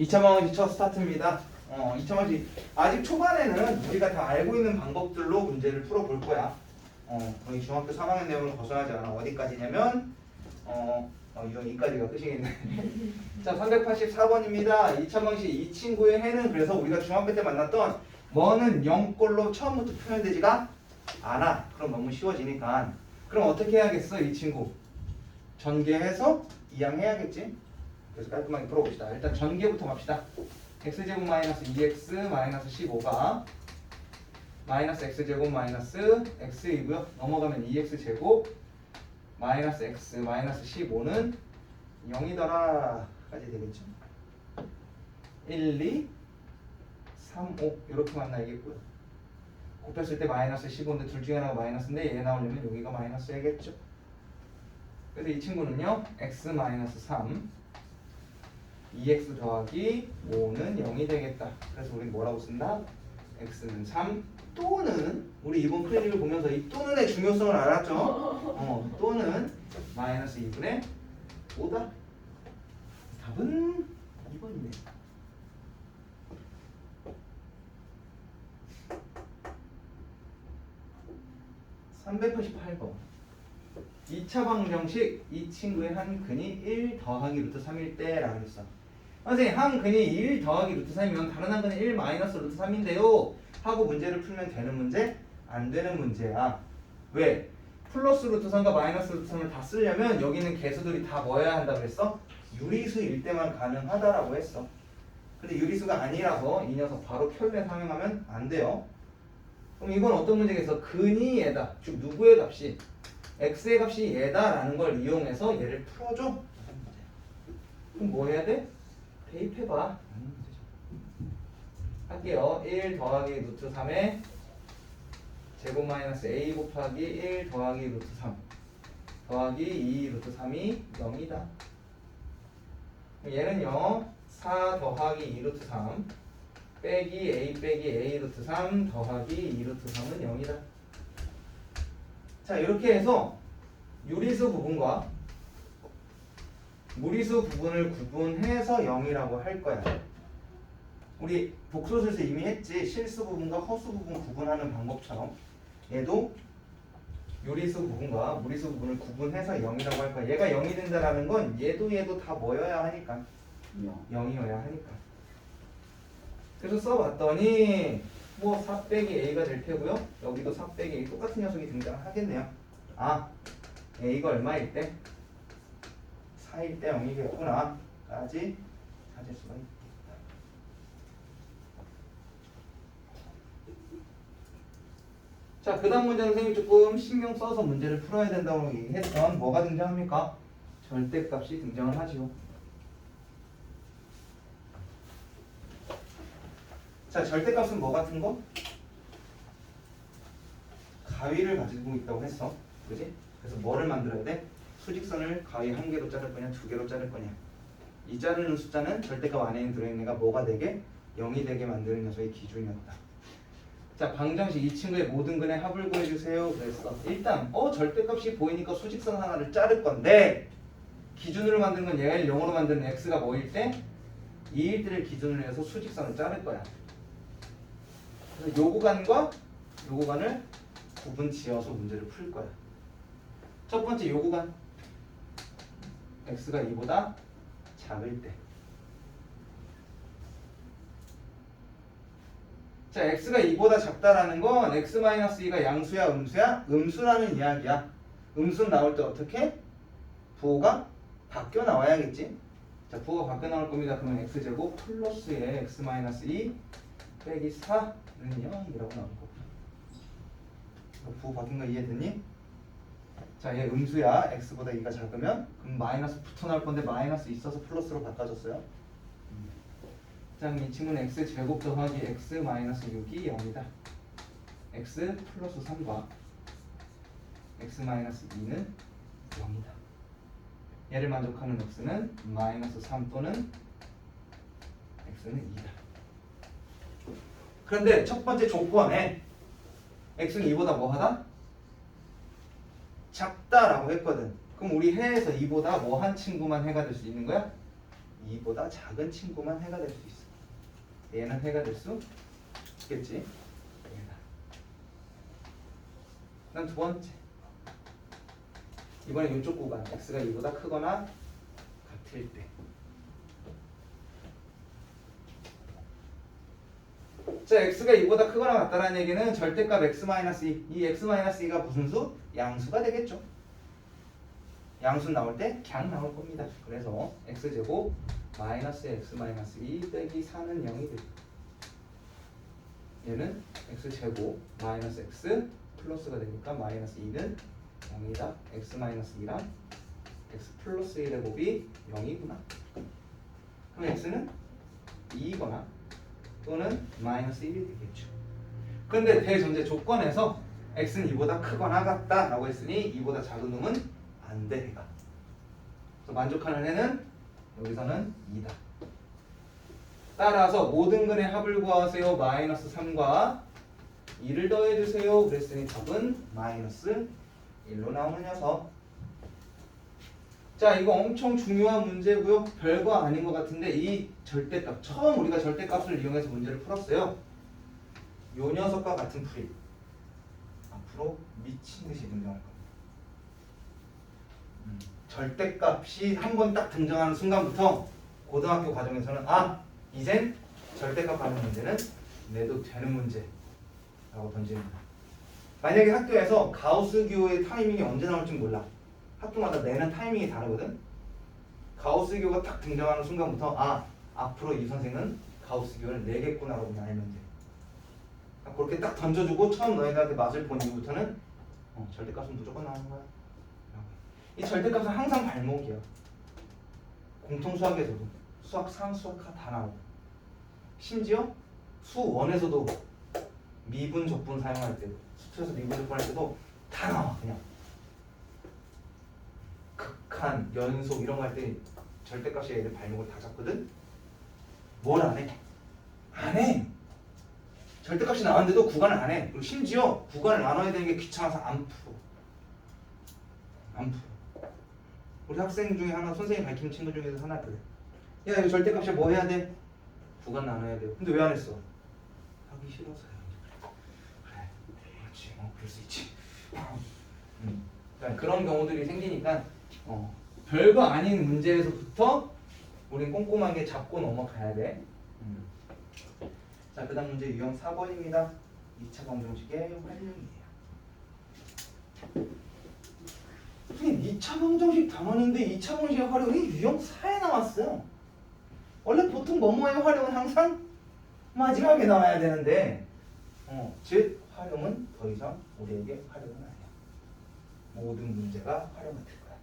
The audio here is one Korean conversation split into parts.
2차 방정식 첫 스타트입니다. 2차 방정식 아직 초반에는 우리가 다 알고 있는 방법들로 문제를 풀어볼 거야. 거의 중학교 3학년 내용을 벗어나지 않아. 어디까지냐면 이건 이까지가 끝이겠네. 자, 384번입니다. 2차 방정식 이 친구의 해는 그래서 우리가 중학교 때 만났던 뭐는 0꼴로 처음부터 표현되지가 않아. 그럼 너무 쉬워지니까. 그럼 어떻게 해야겠어, 이 친구? 전개해서 이항해야겠지. 그래서 깔끔하게 풀어봅시다. 일단 전개부터 갑시다. x제곱 마이너스 2x 마이너스 15가 마이너스 x제곱 마이너스 x이고요. 넘어가면 2x제곱 마이너스 x 마이너스 15는 0이더라 까지 되겠죠. 1, 2, 3, 5 이렇게 만나야겠고요. 곱했을 때 마이너스 15인데 둘 중에 하나가 마이너스인데 얘 나오려면 여기가 마이너스야겠죠. 그래서 이 친구는요 x 마이너스 3 2x 더하기 5는 0이 되겠다. 그래서 우리는 뭐라고 쓴다? x는 3 또는 우리 이번 클리닉을 보면서 이 또는의 중요성을 알았죠? 또는 마이너스 2분의 5다. 답은 2번이네. (388번) 2차 방정식 이 친구의 한 근이 1 더하기 루트 3일 때라고 했어. 선생님 한 근이 1 더하기 루트 3이면 다른 한 근은 1 마이너스 루트 3인데요 하고 문제를 풀면 되는 문제? 안 되는 문제야. 왜? 플러스 루트 3과 마이너스 루트 3을 다 쓰려면 여기 있는 개수들이 다 뭐여야 한다고 했어? 유리수일 때만 가능하다라고 했어. 근데 유리수가 아니라서 이 녀석 바로 켤레 상용하면 안 돼요. 그럼 이건 어떤 문제겠어? 근이 얘다. 즉 누구의 값이? x의 값이 얘다라는 걸 이용해서 얘를 풀어줘. 그럼 뭐 해야 돼? 대입해봐. 할게요. 1 더하기 루트 3에 제곱 마이너스 a 곱하기 1 더하기 루트 3 더하기 2 루트 3이 0이다. 얘는요 4 더하기 2 루트 3 빼기 a 루트 3 더하기 2 루트 3은 0이다. 자 이렇게 해서 유리수 부분과 무리수 부분을 구분해서 0이라고 할 거야. 우리 복소에서 이미 했지. 실수 부분과 허수 부분 구분하는 방법처럼 얘도 유리수 부분과 무리수 부분을 구분해서 0이라고 할 거야. 얘가 0이 된다라는 건 얘도 다 뭐여야 하니까 0이어야 하니까. 그래서 써봤더니 뭐 4 빼기 a가 될 테고요. 여기도 4 빼기 a 똑같은 녀석이 등장하겠네요. 아 a가 얼마일 때? 4일 때 0이겠구나 까지 찾을 수가 있다. 자, 그 다음 문제는 선생님이 조금 신경 써서 문제를 풀어야 된다고 얘기했던 뭐가 등장합니까? 절대값이 등장을 하죠. 자, 절대값은 뭐 같은 거? 가위를 가지고 있다고 했어. 그지? 그래서 뭐를 만들어야 돼? 수직선을 가위 1개로 자를 거냐 2개로 자를 거냐. 이 자르는 숫자는 절대값 안에 들어있는 애가 뭐가 되게? 0이 되게 만드는 녀석의 기준이었다. 자, 방정식 이 친구의 모든 근의 합을 구해주세요. 그랬어. 일단 절대값이 보이니까 수직선 하나를 자를 건데 기준으로 만드는 건 얘를 0으로 만드는 x가 뭐일 때? 2일 때를 기준으로 해서 수직선을 자를 거야. 그래서 요 구간과 요 구간을 구분 지어서 문제를 풀 거야. 첫 번째 요 구간 x가 2보다 작을 때. 자, x가 2보다 작다라는 건 x-2가 양수야 음수야? 음수라는 이야기야. 음수 나올 때 어떻게? 부호가 바뀌어 나와야겠지. 자, 부호가 바뀌어 나올 겁니다. 그러면 x제곱 플러스의 x-2 빼기 4는 0이라고 나올 거고. 부호 바뀐 거 이해됐니? 자, 얘 음수야. x보다 2가 작으면 그럼 마이너스 붙어 나올 건데 마이너스 있어서 플러스로 바꿔줬어요. 자, 이 친구는 x제곱 더하기 x-6이 0이다. x 플러스 3과 x-2는 0이다. 얘를 만족하는 x는 마이너스 3 또는 x는 2다. 그런데 첫 번째 조건에 x는 2보다 뭐하다? 작다라고 했거든. 그럼 우리 해에서 2보다 뭐 한 친구만 해가 될 수 있는 거야? 2보다 작은 친구만 해가 될 수 있어. 얘는 해가 될 수 있겠지. 얘가. 그다음 두 번째. 이번에 이쪽 구간 x가 2보다 크거나 같을 때. 자, x가 2보다 크거나 같다라는 얘기는 절대값 x-2. 이 x-2가 무슨 수? 양수가 되겠죠. 양수 나올 때 그냥 나올 겁니다. 그래서 x제곱 마이너스 x-2 빼기 4는 0이 되죠. 얘는 x제곱 마이너스 x 플러스가 되니까 마이너스 2는 0이다. x-2랑 x 플러스 1의 곱이 0이구나. 그럼 x는 2이거나 또는 마이너스 1이 되겠죠. 그런데 대전제 조건에서 x는 2보다 크거나 같다라고 했으니 2보다 작은 놈은 안 돼, 해가. 그래서 만족하는 해는 여기서는 2다. 따라서 모든 근의 합을 구하세요. 마이너스 3과 2를 더해주세요. 그랬으니 답은 마이너스 1로 나오는 녀석. 자, 이거 엄청 중요한 문제고요. 별거 아닌 것 같은데 이 절대값, 처음 우리가 절대값을 이용해서 문제를 풀었어요. 요 녀석과 같은 풀이 앞으로 미친 듯이 등장할 겁니다. 절대값이 한 번 딱 등장하는 순간부터 고등학교 과정에서는 이젠 절대값 하는 문제는 내도 되는 문제라고 던지는 거야. 만약에 학교에서 가우스 기호의 타이밍이 언제 나올지 몰라. 학교마다 내는 타이밍이 다르거든. 가우스 기호가 딱 등장하는 순간부터 앞으로 이 선생은 가우스 기호를 내겠구나라고 그냥 알면 돼. 그렇게 딱 던져주고 처음 너희들한테 맛을 본 이후부터는 절대값은 무조건 나오는 거야. 이 절대값은 항상 발목이야. 공통수학에서도 수학 상, 수학 하 다 나오고 심지어 수원에서도 미분, 적분 사용할 때도 수투에서 미분, 적분할 때도 다 나와. 그냥 극한, 연속 이런 거 할 때 절대값이 얘들 발목을 다 잡거든. 뭘 안 해? 안 해. 절대값이 나왔는데도 구간을 안 해. 그리고 심지어 구간을 나눠야 되는 게 귀찮아서 안 풀어. 안 풀어. 우리 학생 중에 하나, 선생님 밝힌 친구 중에서 하나 그래. 야, 이거 절대값이 뭐 해야 돼? 구간 나눠야 돼요. 근데 왜 안 했어? 하기 싫어서요. 그래, 그렇지. 그럴 수 있지. 그러니까 그런 경우들이 생기니까 별거 아닌 문제에서부터 우린 꼼꼼하게 잡고 넘어가야 돼. 자, 그 다음 문제 유형 4번입니다. 2차 방정식의 활용이에요. 선생님 2차 방정식 단원인데 2차 방정식의 활용이 유형 4에 나왔어요. 원래 보통 뭐뭐의 활용은 항상 마지막에 나와야 되는데 즉 활용은 더 이상 우리에게 활용은 아니야. 모든 문제가 활용이 될 거야.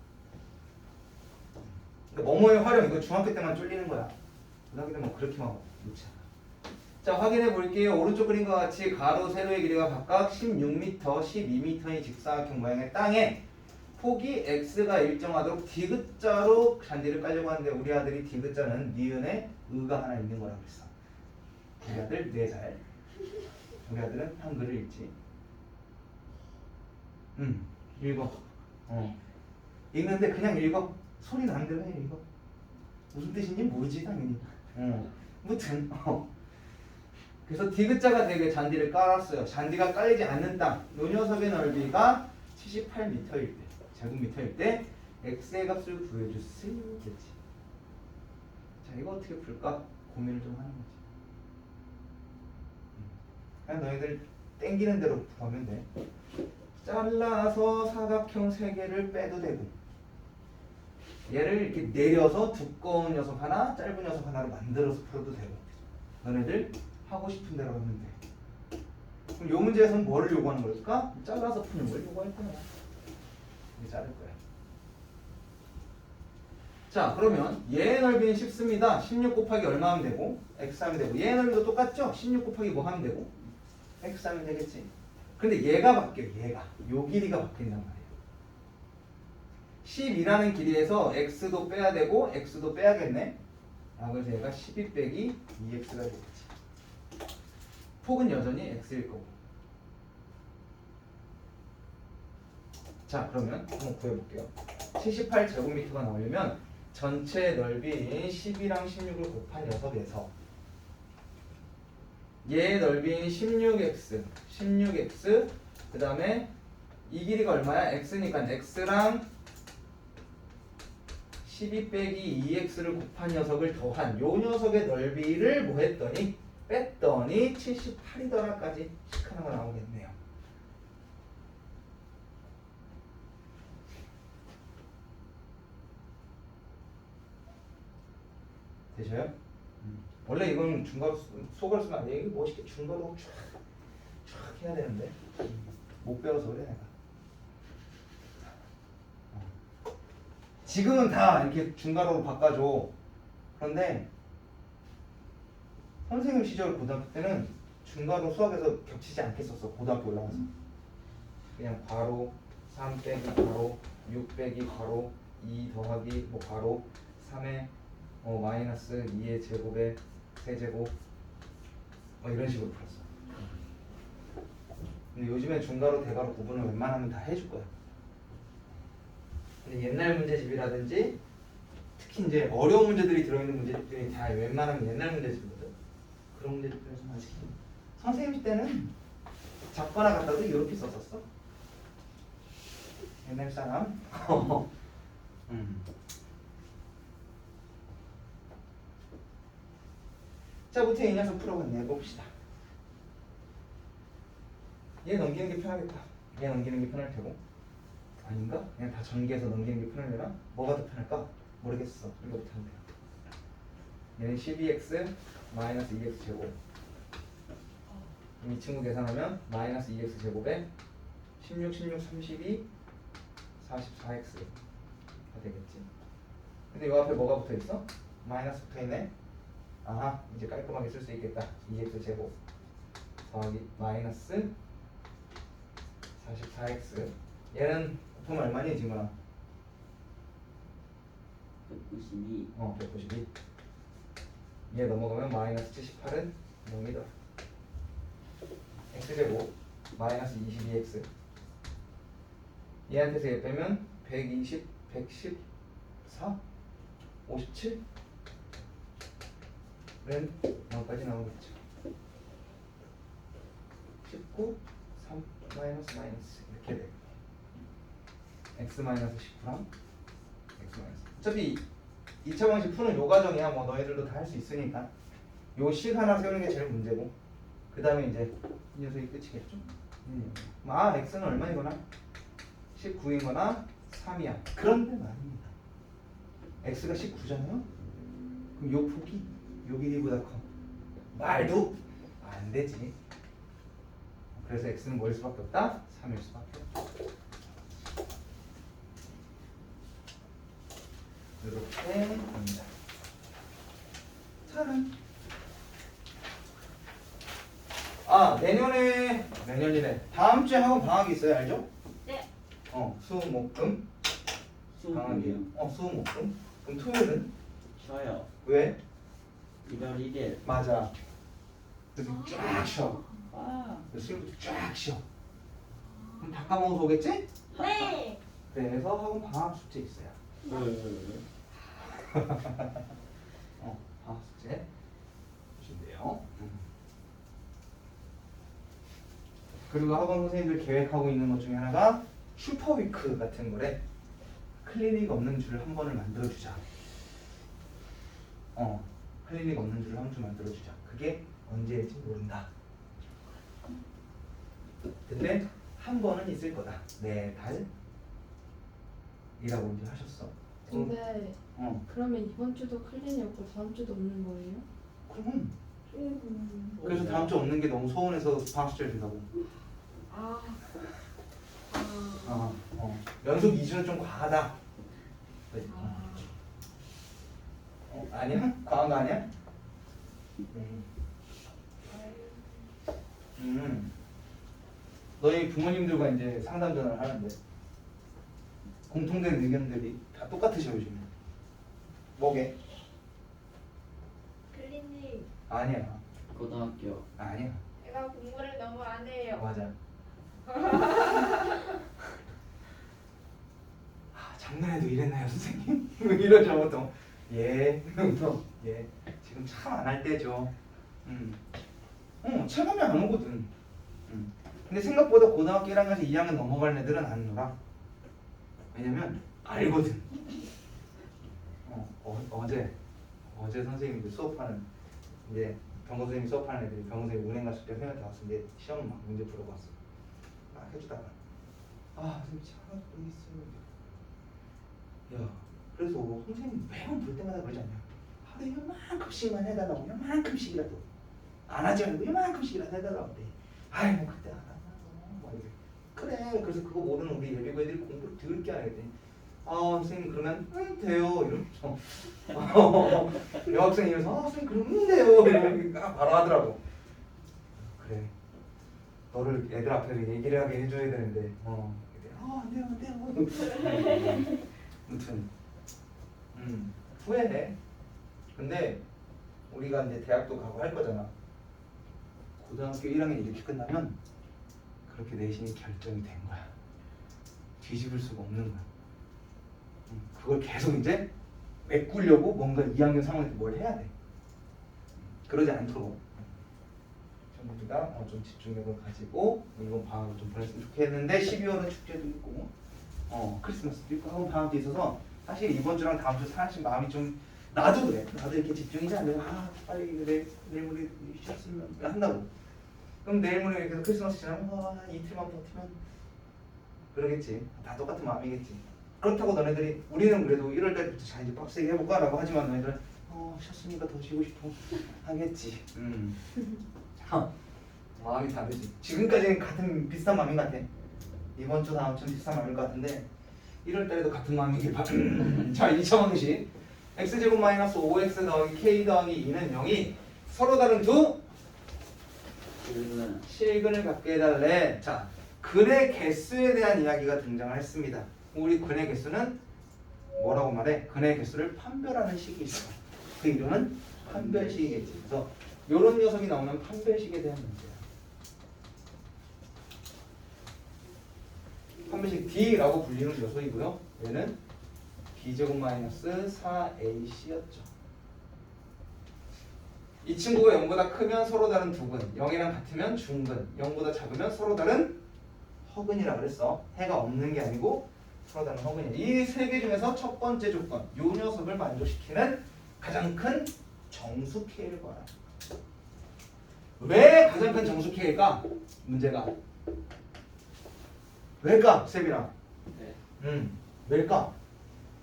그러니까 뭐뭐의 활용 이거 중학교 때만 쫄리는 거야. 고등학교 때는 그렇게만 놓지 않아. 자, 확인해 볼게요. 오른쪽 그림과 같이 가로, 세로의 길이가 각각 16m, 12m의 직사각형 모양의 땅에 폭이 x가 일정하도록 디귿자로 잔디를 깔려고 하는데 우리 아들이 디귿자는 니은에 의가 하나 있는 거라고 그랬어. 우리 아들 4살. 우리 아들은 한글을 읽지. 읽어. 읽는데 그냥 읽어. 소리 나는 대로 해, 읽어. 무슨 뜻인지 모르지 당연히. 무튼 그래서 디귿자가 되게 잔디를 깔았어요. 잔디가 깔리지 않는 땅. 요 녀석의 넓이가 78m일 때, 제곱미터일 때 x의 값을 구해주세요. 됐지. 자, 이거 어떻게 풀까? 고민을 좀 하는 거지. 그냥 너희들 땡기는 대로 구하면 돼. 잘라서 사각형 3개를 빼도 되고, 얘를 이렇게 내려서 두꺼운 녀석 하나, 짧은 녀석 하나로 만들어서 풀어도 되고, 너네들 하고 싶은 대로 하면 돼. 그럼 이 문제에서는 뭐를 요구하는 걸까? 잘라서 푸는 걸 요구할 거야. 이게 자를 거야. 자, 그러면 얘의 넓이는 10습니다. 16 곱하기 얼마 하면 되고 x 하면 되고, 얘의 넓이도 똑같죠? 16 곱하기 뭐 하면 되고 x 하면 되겠지. 근데 얘가 바뀌어요. 얘가 요 길이가 바뀐단 말이에요. 10이라는 길이에서 x도 빼야 되고 x도 빼야겠네. 그래서 얘가 12 빼기 2x가 되겠지. 폭은 여전히 x일 거고. 자, 그러면 한번 구해볼게요. 78제곱미터가 나오려면 전체 넓이인 12랑 16을 곱한 녀석에서 얘의 넓이인 16x 그 다음에 이 길이가 얼마야? x니까 x랑 12 빼기 2x를 곱한 녀석을 더한 요 녀석의 넓이를 뭐 했더니 뺐더니 78이더라까지 식 하나가 나오겠네요. 되셔요? 원래 이건 중괄호 소괄호 쓰면 안 돼. 이게 멋있게 중괄호 쫙 해야 되는데 못 배워서 그래 내가. 지금은 다 이렇게 중괄호로 바꿔줘. 그런데 선생님 시절 고등학교 때는 중괄호 수학에서 겹치지 않겠었어. 고등학교 올라가서 그냥 괄호 3 빼기 괄호 6 빼기 괄호 2 더하기 뭐 괄호 3에 마이너스 2의 제곱에 세제곱 이런 식으로 풀었어. 근데 요즘에 중괄호 대괄호 구분을 웬만하면 다 해줄 거야. 근데 옛날 문제집이라든지 특히 이제 어려운 문제들이 들어있는 문제집들이 다 웬만하면 옛날 문제집이거든. 그런 문제집들에서는 아직 선생님 때는 잡거나 갖다도 이렇게 썼었어. 옛날 사람. 자, 부터 이 녀석 풀어봤네. 봅시다. 얘 넘기는 게 편하겠다. 얘 넘기는 게 편할 테고. 아닌가? 그냥 다 전개해서 넘기는 게 편하려나? 뭐가 더 편할까? 모르겠어. 이거부터 하면 돼요. 얘는 12x 마이너스 2x 제곱. 이 친구 계산하면 마이너스 2x 제곱에 16, 32, 44x가 되겠지. 근데 이 앞에 뭐가 붙어 있어? 마이너스 붙어 있네. 아하, 이제 깔끔하게 쓸 수 있겠다. 2x 제곱 더하기 마이너스 44x. 얘는 곱하면 얼마니 지금? 192. 192. 얘 넘어가면 마이너스 78은 0이다. x제곱 마이너스 22x. 얘한테서 얘 빼면 120, 114, 57은 0까지 나오겠죠. 19, 3, 마이너스 이렇게 돼. x 마이너스 19랑 x 마이너스. 어차피 2차 방식 푸는 요 과정이야. 뭐 너희들도 다 할 수 있으니까. 요 식 하나 세우는 게 제일 문제고. 그 다음에 이제 이 녀석이 끝이겠죠. x는 얼마이거나 19이거나 3이야. 그런데 말입니다. x가 19잖아요. 그럼 요 폭이 요 길이보다 커. 말도 안 되지. 그래서 x는 뭐일 수밖에 없다? 3일 수밖에 없다. 이렇게 됩니다. 차는 내년이래. 다음 주에 학원 방학이 있어요, 알죠? 네. 수목금 방학이에요. 수목금. 그럼 토요일은? 쉬어요. 왜? 1월 1일. 맞아. 그래서 쫙 쉬어. 아. 수요일부터 쫙 쉬어. 그럼 다 까먹어서 오겠지? 네. 그래서 학원 방학 숙제 있어요. 왜? 방학 숙제 보신대요. 그리고 학원 선생님들 계획하고 있는 것 중에 하나가 슈퍼위크 같은 거래. 클리닉 없는 주를 한 번을 만들어주자. 클리닉 없는 주를 한 주 만들어주자. 그게 언제일지 모른다. 근데 한 번은 있을 거다. 매달 이라고 이제 하셨어. 근데 그러면 이번 주도 클린이 없고 다음 주도 없는 거예요? 그럼 그래서 다음 주 없는 게 너무 서운해서 방학 숙제를 준다고. 연속 2주는 좀 과하다. 그치? 아니야? 과한 거 아니야? 너희 부모님들과 이제 상담 전화를 하는데 공통된 의견들이 다 똑같으셔 요즘에. 뭐게? 클리닉. 아니야. 고등학교. 아니야. 제가 공부를 너무 안 해요. 맞아. 작년에도 이랬나요 선생님? 이러죠 보통. 예. 예. 지금 참 안 할 때죠. 체감이 안 오거든. 근데 생각보다 고등학교 1학년에서 2학년 넘어가는 애들은 안 놀아. 왜냐면 알거든. 어제 선생님들 수업하는 이제 병거 선생님이 수업하는 애들이 병거 선생님 은행 갔을 때 선생님한테 왔는데 시험 막 문제 풀어봤어. 막 해주다가 선생님 제가 하나 또 있어요. 야 그래서 선생님 매번 볼 때마다 그러지 않냐? 하루에 요만큼씩만 해달라고. 요만큼씩이라도 안 하지 말고 요만큼씩이라도 해달라고 그래. 아이 뭐 그때 안 한다고 막 이래. 그래 그래서 그거 모르는 우리 예비고 애들이 공부를 더럽게 안 하겠대. 선생님 그러면 돼요 이러면서 여학생이 이러면서 선생님 그러면 돼요 이러면 바로 하더라고. 그래 너를 애들 앞에서 얘기를 하게 해줘야 되는데 안 돼요 안 돼요. 아무튼 후회해. 근데 우리가 이제 대학도 가고 할 거잖아. 고등학교 1학년 이렇게 끝나면 그렇게 내신이 결정이 된 거야. 뒤집을 수가 없는 거야. 그걸 계속 이제 메꾸려고 뭔가 2학년 3학년 때 뭘 해야 돼. 그러지 않도록 좀 우리가 좀 집중력을 가지고 이번 방학을 좀 보냈으면 좋겠는데 12월은 축제도 있고 크리스마스도 있고 학원 방학도 있어서 사실 이번 주랑 다음 주 사실 마음이 좀 나도 그래. 나도 이렇게 집중이 잘 안 돼. 빨리 내일 모레 쉬었으면 한다고. 그럼 내일 모레 계속 크리스마스 지나면 이틀만 버티면 그러겠지. 다 똑같은 마음이겠지. 그렇다고 너네들이 우리는 그래도 1월 달부터 자 이제 빡세게 해볼까 라고 하지만 너네들은 쉬었으니까 더 쉬고 싶어 하겠지. 마음이 다르지. 지금까지는 같은 비슷한 마음인 것 같아. 이번 주 다음 주는 비슷한 마음일 것 같은데 1월 달에도 같은 마음이길 바랍니다. 자 2차 방식 x제곱 마이너스 5x 더하기 k 더하기 2는 0이 서로 다른 두 실근을 갖게 해달래. 자 근의 개수에 대한 이야기가 등장을 했습니다. 우리 근의 개수는 뭐라고 말해? 근의 개수를 판별하는 식이 있어. 그 이름은 판별식이겠지. 그래서 이런 녀석이 나오면 판별식에 대한 문제야. 판별식 D라고 불리는 녀석이고요. 얘는 B제곱 마이너스 4AC였죠. 이 친구가 0보다 크면 서로 다른 두근, 0이랑 같으면 중근, 0보다 작으면 서로 다른 허근이라 그랬어. 해가 없는 게 아니고 서로 다른 허근이야. 이 세 개 중에서 첫 번째 조건, 이 녀석을 만족시키는 가장 큰 정수 K를 봐라. 왜 가장 큰 정수 K일까? 문제가 왜일까? 세빈아. 네. 왜일까?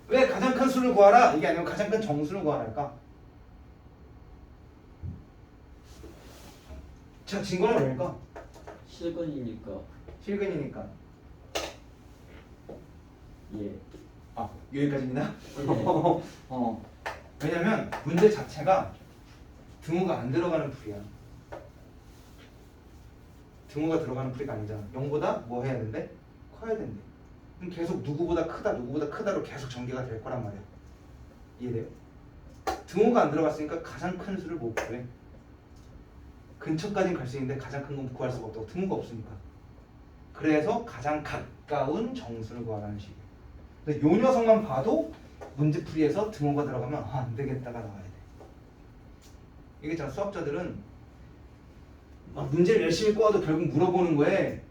왜 가장 큰 수를 구하라? 이게 아니면 가장 큰 정수를 구하랄까? 자, 증거는 왜일까? 실근이니까. 실근이니까. 예. 여기까지입니다. 네. 왜냐면 문제 자체가 등호가 안 들어가는 풀이야. 등호가 들어가는 풀이가 아니잖아. 0보다 뭐 해야 된대? 커야 된대. 그럼 계속 누구보다 크다로 계속 전개가 될 거란 말이야. 이해돼요? 등호가 안 들어갔으니까 가장 큰 수를 못 구해. 근처까지는 갈 수 있는데 가장 큰 건 구할 수가 없다고. 등호가 없으니까. 그래서 가장 가까운 정수를 구하라는 식이에요. 근데 요 녀석만 봐도 문제풀이에서 등호가 들어가면 안 되겠다가 나와야 돼. 이게 참 수학자들은 막 문제를 열심히 꼬아도 결국 물어보는 거에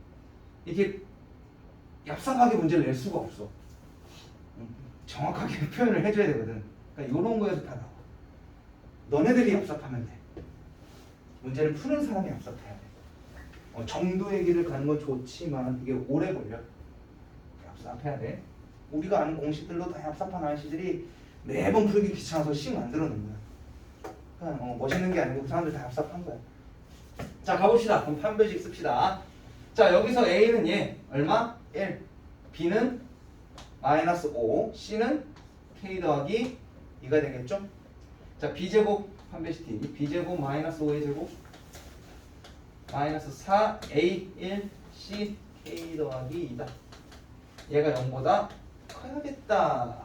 이게 얍삽하게 문제를 낼 수가 없어. 정확하게 표현을 해줘야 되거든. 그러니까 이런 거에서 다 나와. 너네들이 얍삽하면 돼. 문제를 푸는 사람이 얍삽해야 돼. 정도의 길을 가는 건 좋지만 이게 오래 걸려. 얍삽해야 돼. 우리가 아는 공식들로 다 얍삽한 아저씨들이 매번 풀기 귀찮아서 식 만들어 놓은 거야. 그냥 멋있는 게 아니고 그 사람들 다 얍삽한 거야. 자 가봅시다. 그럼 판별식 씁시다. 자 여기서 A는 얘 얼마? 1. B는 마이너스 5. C는 K 더하기 2가 되겠죠? 자 B제곱 판별식 D. B제곱 마이너스 5의 제곱 마이너스 4 A 1 C K 더하기 2다. 얘가 0보다 커야겠다.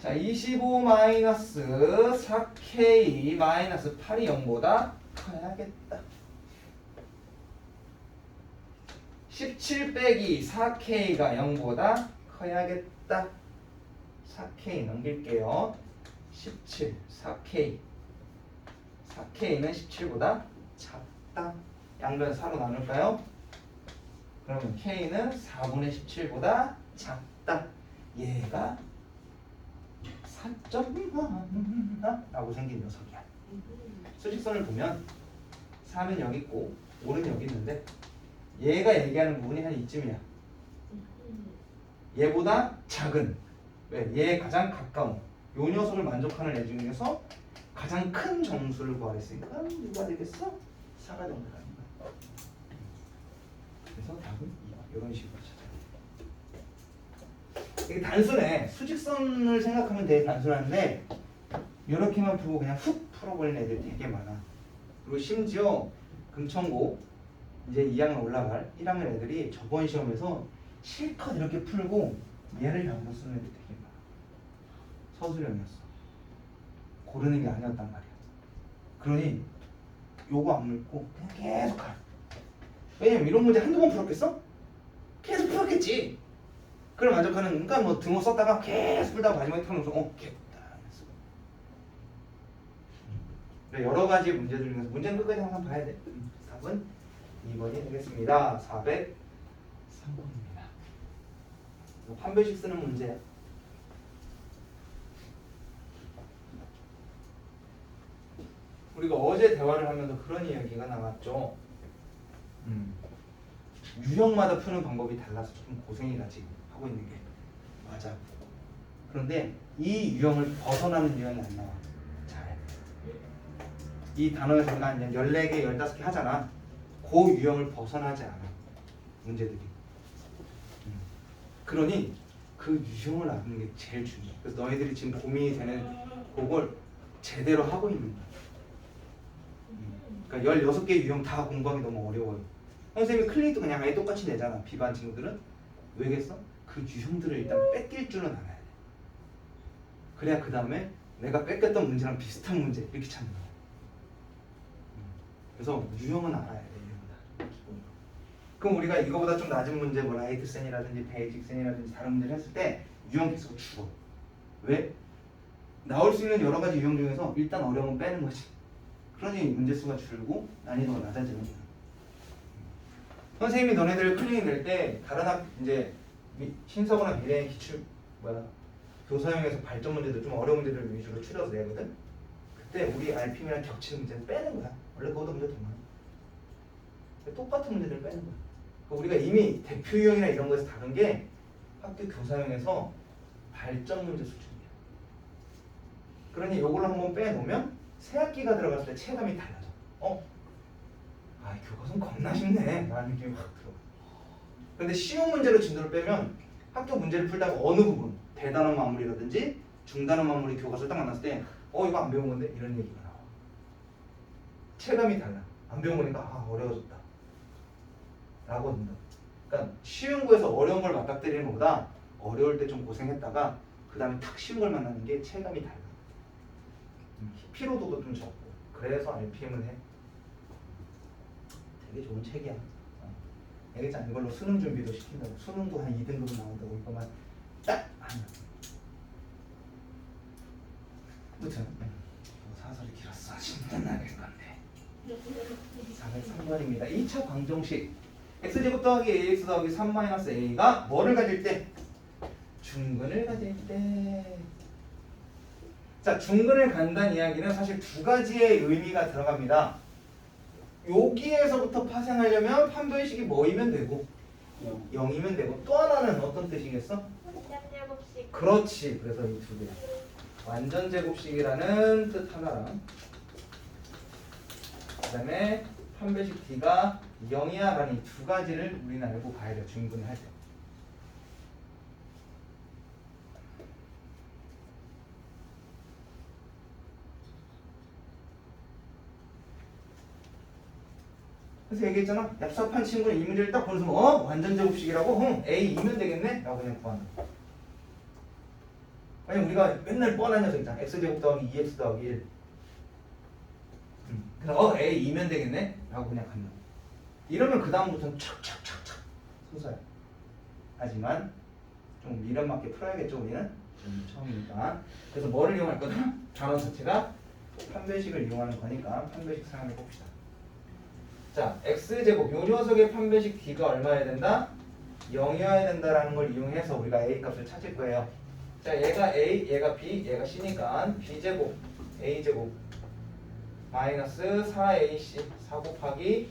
자, 25 마이너스 4K 마이너스 8이 0보다 커야겠다. 17 빼기 4K가 0보다 커야겠다. 4K 넘길게요. 17, 4K. 4K는 17보다 작다. 양변 4로 나눌까요? 그러면 K는 4분의 17보다 작다. 얘가 4.1 라고 생긴 녀석이야. 수직선을 보면 4는 여기 있고 5는 여기 있는데 얘가 얘기하는 부분이 한 이쯤이야. 얘보다 작은, 왜? 얘에 가장 가까운 요 녀석을 만족하는 애 중에서 가장 큰 정수를 구하랬으니까 누가 되겠어? 4가 정도라는 거야. 그래서 답은 2번. 이런 식으로 찾아야 돼. 이게 단순해. 수직선을 생각하면 되게 단순한데 이렇게만 풀고 그냥 훅 풀어버리는 애들이 되게 많아. 그리고 심지어 금천고 이제 2학년 올라갈 1학년 애들이 저번 시험에서 실컷 이렇게 풀고 얘를 잘못 쓰는 애들 되게 많아. 서술형이었어. 고르는 게 아니었단 말이야. 그러니 요거 안 물고 그냥 계속 가. 왜냐면 이런 문제 한두 번 풀었겠어? 계속 풀었겠지. 그걸 만족하는, 그러니까 뭐 등호 썼다가 계속 풀다가 마지막에 펴놓으면서 겠다. 여러 가지 문제들 중에서 문제는 끝까지 항상 봐야 돼. 답은 2번이 되겠습니다. 403번입니다. 판별식 쓰는 문제야. 우리가 어제 대화를 하면서 그런 이야기가 나왔죠. 유형마다 푸는 방법이 달라서 좀 고생이다 지금 하고 있는 게. 맞아. 그런데 이 유형을 벗어나는 유형이 안 나와. 잘. 이 단어에서 우리가 한 14개, 15개 하잖아. 그 유형을 벗어나지 않아. 문제들이. 그러니 그 유형을 아는 게 제일 중요해. 그래서 너희들이 지금 고민이 되는 그걸 제대로 하고 있는 거야. 그러니까 16개 유형 다 공부하기 너무 어려워요. 선생님이 클릭도 그냥 아예 똑같이 내잖아. 비반 친구들은. 왜겠어? 그 유형들을 일단 뺏길 줄은 알아야 돼. 그래야 그 다음에 내가 뺏겼던 문제랑 비슷한 문제 이렇게 찾는 거야. 그래서 유형은 알아야 돼. 유형은 기본으로. 그럼 우리가 이거보다 좀 낮은 문제, 뭐 라이트센이라든지 베이직센이라든지 다른 문제를 했을 때 유형 계속 줄어. 왜? 나올 수 있는 여러 가지 유형 중에서 일단 어려운 건 빼는 거지. 그러니 문제 수가 줄고 난이도가 낮아지는 거야. 선생님이 너네들 클리닉 낼 때 다른 이제 신서거나 미래의 기출 교사형에서 발전 문제들 좀 어려운 문제들 위주로 추려서 내거든. 그때 우리 RPM이랑 겹치는 문제는 빼는 거야. 원래 그거보다 문제 더 많아. 똑같은 문제들 빼는 거야. 우리가 이미 대표 유형이나 이런 거에서 다룬 게 학교 교사형에서 발전 문제 수준이야. 그러니 이걸로 한번 빼놓으면 새 학기가 들어갔을 때 체감이 달라져. 교과서는 겁나 쉽네 라는 느낌이 확 들어. 근데 쉬운 문제로 진도를 빼면 학교 문제를 풀다가 어느 부분 대단원 마무리라든지 중단원 마무리 교과서를 딱 만났을 때 이거 안 배운 건데 이런 얘기가 나와. 체감이 달라. 안 배운 거니까 어려워졌다 라고 한다. 그러니까 쉬운 거에서 어려운 걸 맞닥뜨리는 것보다 어려울 때 좀 고생했다가 그 다음에 탁 쉬운 걸 만나는 게 체감이 달라. 피로도도 좀 적고. 그래서 RPM을 해. 되게 좋은 책이야. 알겠잖아. 이걸로 수능 준비도 시킨다고. 수능도 한 2등급 나온다고. 이거만 딱 하면. 아무튼 사설이 길었어. 진짜 나길 건데. 403번입니다. 2차 방정식. x제곱 더하기 ax 더하기 3-a가 뭐를 가질 때? 중근을 가질 때. 자, 중근을 간다는 이야기는 사실 두 가지의 의미가 들어갑니다. 여기에서부터 파생하려면 판별식이 뭐이면 되고 0이면 되고 또 하나는 어떤 뜻이겠어? 완전제곱식. 그렇지. 그래서 이 두 개. 완전제곱식이라는 뜻 하나랑 그 다음에 판별식 D가 0이야 라는 이 두 가지를 우리는 알고 가야 돼요. 중근을 할 때. 그래서 얘기했잖아. 얍삽한 친구는 이 문제를 딱 보는 순간 완전제곱식이라고? A2면 되겠네? 라고 그냥 구하는 거야. 왜냐면 우리가 맨날 뻔한 녀석 있잖아. x제곱 더하기 2x 더하기 1. 그래서 A2면 되겠네? 라고 그냥 간다. 이러면 그 다음부터는 착착착착 소수야. 하지만 좀 미련 맞게 풀어야겠죠 우리는? 처음이니까. 그래서 뭐를 이용할 거다? 단원 자체가 판별식을 이용하는 거니까 판별식 사용해 봅시다. 자, x제곱 요 녀석의 판별식 d가 얼마여야 된다? 0이어야 된다라는 걸 이용해서 우리가 a 값을 찾을 거예요. 자, 얘가 a, 얘가 b, 얘가 c니까 b제곱 a제곱 마이너스 4ac 4 곱하기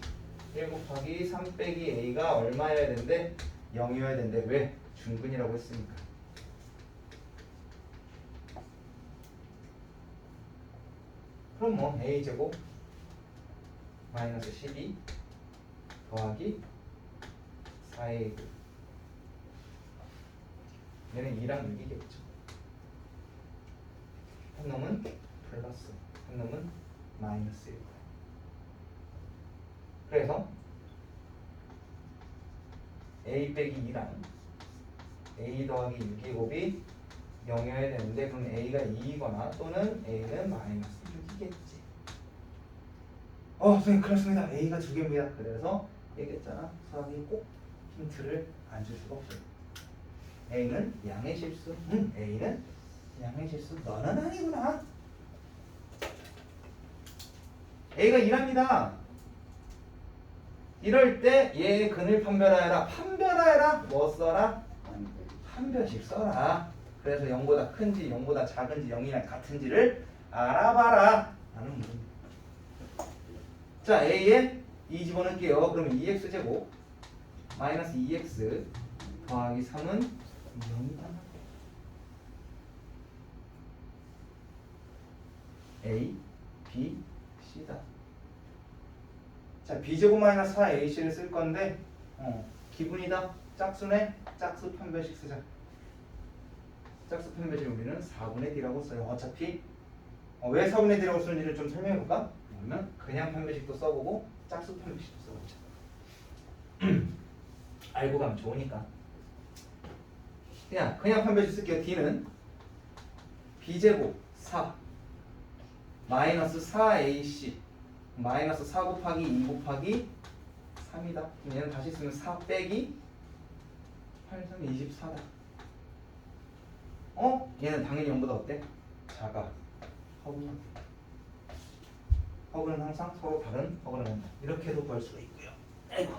1 곱하기 3 빼기 a가 얼마여야 된대? 0이어야 된대. 왜? 중근이라고 했으니까. 그럼 뭐 a제곱 마이너스 12 더하기 4a 얘는 2랑 6이겠죠. 한 놈은 플러스 한 놈은 마이너스일 거예요. 그래서 a 빼기 2랑 a 더하기 6의 곱이 0이어야 되는데 그럼 a가 2이거나 또는 a는 마이너스 6이겠지. 선생님 그렇습니다. a가 2개입니다. 그래서 얘기했잖아. 수학이 꼭 힌트를 안 줄 수가 없어요. a는 양의 실수. a는 양의 실수. 너는 아니구나. a가 2랍니다. 이럴 때 얘의 근을 판별하여라. 판별하여라. 뭐 써라? 판별식 써라. 그래서 0보다 큰지 0보다 작은지 0이랑 같은지를 알아봐라 라는 문제입니다. 자, a에 2 집어넣을게요. 그러면 2x제곱 마이너스 2x 더하기 3은 0이다. a, b, c다. 자, b제곱 마이너스 4ac를 쓸 건데 기분이다. 짝수네. 짝수 판별식 쓰자. 짝수 판별식 우리는 4분의 d라고 써요. 어차피 왜 4분의 d라고 쓰는지를 좀 설명해 볼까? 그러면 그냥 판별식도 써보고 짝수 판별식도 써보자. 알고 가면 좋으니까. 그냥 판별식 쓸게요. d는 b제곱 4 마이너스 4ac 마이너스 4 곱하기 2 곱하기 3이다. 그럼 얘는 다시 쓰면 4 빼기 8, 3, 24다. 얘는 당연히 0보다 어때? 작아. 허브는? 허브는 항상 서로 다른 허브를 한다. 이렇게도 볼 수가 있고요. 아이고.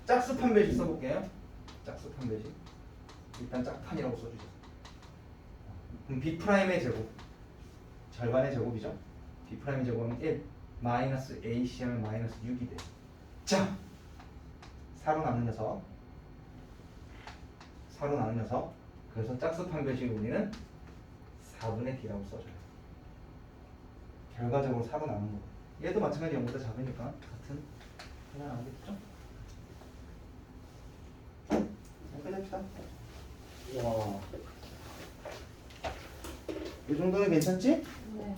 짝수 판별식 써볼게요. 짝수 판별식. 일단 짝판이라고 써주죠. 그럼 B'의 제곱. 절반의 제곱이죠. B'의 제곱은 1. 마이너스 AC 하면 마이너스 6이 돼. 자! 4로 나눈 녀석. 4로 나눈 녀석. 그래서 짝수 판별식 우리는 4분의 D라고 써줘요. 결과적으로 4로 나눈 거. 얘도 마찬가지 0보다 작으니까 같은 하나 나오겠죠? 여기까지 합시다. 와. 이 정도는 괜찮지? 네.